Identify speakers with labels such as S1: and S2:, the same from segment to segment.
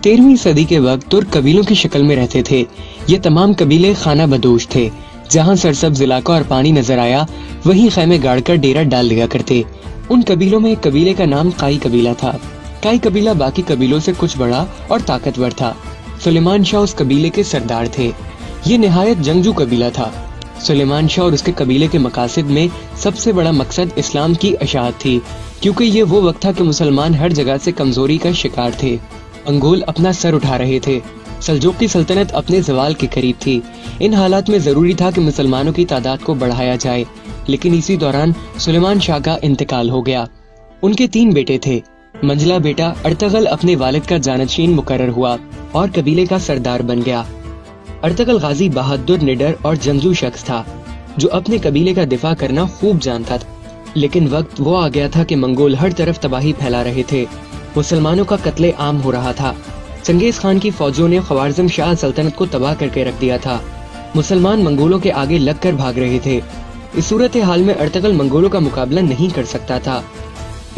S1: 13वीं सदी के वक्त तुर्क कबीलों की शक्ल में रहते थे। ये तमाम कबीले खाना बदोश थे। जहाँ सरसब्ज इलाका और पानी नजर आया वहीं खैमे गाड़कर डेरा डाल लिया करते। उन कबीलों में एक कबीले का नाम काई कबीला था। काई कबीला बाकी कबीलों से कुछ बड़ा और ताकतवर था। सुलेमान शाह उस कबीले के सरदार थे। ये निहायत जंगजू कबीला था। सुलेमान शाह और उसके कबीले के मकासद में सबसे बड़ा मकसद इस्लाम की अशाअत थी, क्योंकि ये वो वक्त था कि मुसलमान हर जगह से कमजोरी का शिकार थे। अंगोल अपना सर उठा रहे थे। सल्जूकी सल्तनत अपने ज़वाल के करीब थी। इन हालात में जरूरी था कि मुसलमानों की तादाद को बढ़ाया जाए, लेकिन इसी दौरान सुलेमान शाह का इंतकाल हो गया। उनके 3 बेटे थे। मंझला बेटा अर्तगल अपने वालिद का जानशीन मुकर्रर हुआ और कबीले का सरदार बन गया। अर्तगल गाजी बहादुर, निडर और जंगजू शख्स था, जो अपने कबीले का दिफा करना खूब जानता था। लेकिन वक्त वो आ गया था कि मंगोल हर तरफ तबाही फैला रहे थे। मुसलमानों का कत्ले आम हो रहा था। चंगेज खान की फौजों ने ख्वारिज़म शाह सल्तनत को तबाह करके रख दिया था। मुसलमान मंगोलों के आगे लगकर भाग रहे थे। इस सूरत हाल में अर्तगल मंगोलों का मुकाबला नहीं कर सकता था,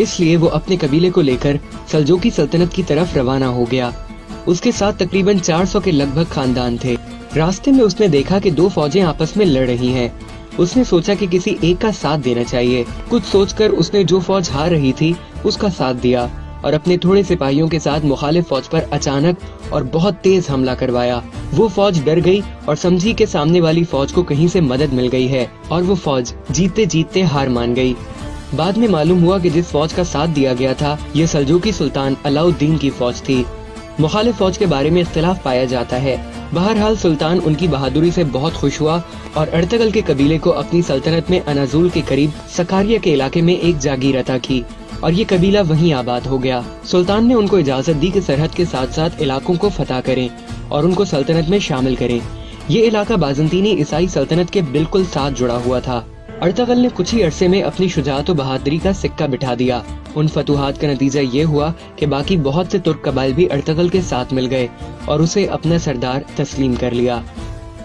S1: इसलिए वो अपने कबीले को लेकर सल्जूकी सल्तनत की तरफ रवाना हो गया। उसके साथ तकरीबन 400 के लगभग खानदान थे। रास्ते में उसने देखा कि 2 फौजें आपस में लड़ रही हैं। उसने सोचा कि किसी एक का साथ देना चाहिए। कुछ सोचकर उसने जो फौज हार रही थी उसका साथ दिया और अपने थोड़े सिपाहियों के साथ मुखालिफ फौज पर अचानक और बहुत तेज हमला करवाया। वो फौज डर गई और समझी कि सामने वाली फौज को कहीं से मदद मिल गई है और वो फौज जीतते जीतते हार मान गई। बाद में मालूम हुआ कि जिस फौज का साथ दिया गया था ये सल्जूकी सुल्तान अलाउद्दीन की फौज थी। मुखालिफ फौज के बारे में इख्तिलाफ पाया जाता है। बहरहाल सुल्तान उनकी बहादुरी से बहुत खुश हुआ और अर्तगल के कबीले को अपनी सल्तनत में अनाजुल के करीब सकारिया के इलाके में एक जागीर अता की और ये कबीला वहीं आबाद हो गया। सुल्तान ने उनको इजाजत दी कि सरहद के साथ साथ इलाकों को फतह करें और उनको सल्तनत में शामिल करें। ये इलाका बाज़ंतीनी ईसाई सल्तनत के बिल्कुल साथ जुड़ा हुआ था। अर्तगल ने कुछ ही अरसे में अपनी शुजाअत और बहादुरी का सिक्का बिठा दिया। उन फतूहात का नतीजा ये हुआ कि बाकी बहुत से तुर्क कबाइल भी अर्तगल के साथ मिल गए और उसे अपना सरदार तस्लीम कर लिया।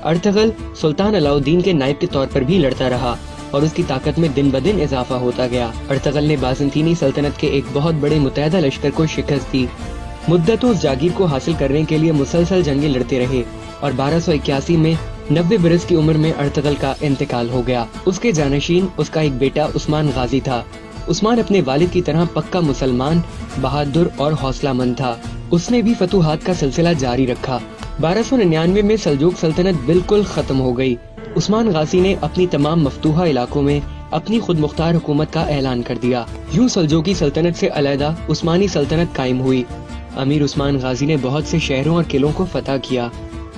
S1: अर्तगल सुल्तान अलाउद्दीन के नायब के तौर पर भी लड़ता रहा और उसकी ताकत में दिन ब दिन इजाफा होता गया। अर्तगल ने बाज़ंतीनी सल्तनत के एक बहुत बड़े मुतहदा लश्कर को शिकस्त दी। मुद्दतों उस जागीर को हासिल करने के लिए मुसलसल जंगें लड़ते रहे और 1281 में 90 बरस की उम्र में अर्तगल का इंतकाल हो गया। उसके जानशीन उसका एक बेटा उस्मान गाजी था। उस्मान अपने वालिद की तरह पक्का मुसलमान, बहादुर और हौसलामंद था। उसने भी फतूहात का सिलसिला जारी रखा। 1299 में सल्जूक सल्तनत बिल्कुल खत्म हो गई। उस्मान गाजी ने अपनी तमाम मफतूहा इलाकों में अपनी खुद मुख्तार हुकूमत का ऐलान कर दिया। यूं सल्जूकी सल्तनत से अलहदा उस्मानी सल्तनत कायम हुई। अमीर उस्मान गाजी ने बहुत से शहरों और किलों को फतह किया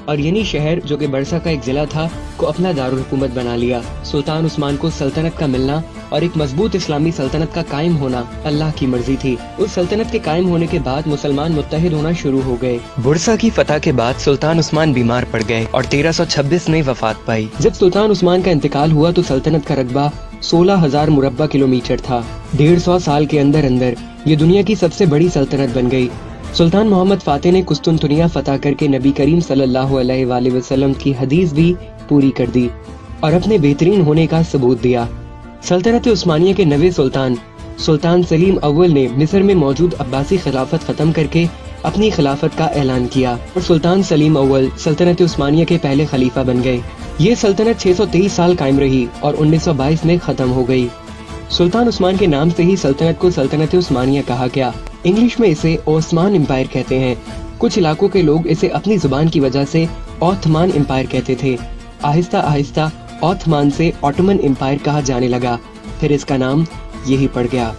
S1: और यही शहर, जो कि बरसा का एक जिला था, को अपना दारुल हुकूमत बना लिया। सुल्तान उस्मान को सल्तनत का मिलना और एक मजबूत इस्लामी सल्तनत का कायम होना अल्लाह की मर्जी थी। उस सल्तनत के कायम होने के बाद मुसलमान मुत्तहिद होना शुरू हो गए। बुरसा की फतह के बाद सुल्तान उस्मान बीमार पड़ गए और 1326 में वफात पाई। जब सुल्तान उस्मान का इंतकाल हुआ तो सल्तनत का रकबा 16,000 मुरब्बा किलोमीटर था। 150 साल के अंदर अंदर ये दुनिया की सबसे बड़ी सल्तनत बन गई। सुल्तान मोहम्मद फातेह ने कुस्तुनतुनिया फतह करके नबी करीम सल्लल्लाहु अलैहि वसल्लम की हदीस भी पूरी कर दी और अपने बेहतरीन होने का सबूत दिया। सल्तनत उस्मानिया के नवे सुल्तान सुल्तान सलीम अव्वल ने मिस्र में मौजूद अब्बासी खिलाफत खत्म करके अपनी खिलाफत का ऐलान किया और सुल्तान सलीम अव्वल सल्तनत उस्मानिया के पहले खलीफा बन गए। ये सल्तनत 623 साल कायम रही और 1922 में खत्म हो गई। सुल्तान उस्मान के नाम से ही सल्तनत को सल्तनत उस्मानिया कहा गया। इंग्लिश में इसे ओस्मान एम्पायर कहते हैं। कुछ इलाकों के लोग इसे अपनी जुबान की वजह से ऑथमान एम्पायर कहते थे। आहिस्ता आहिस्ता ऑथमान से ऑटोमन एम्पायर कहा जाने लगा, फिर इसका नाम यही पड़ गया।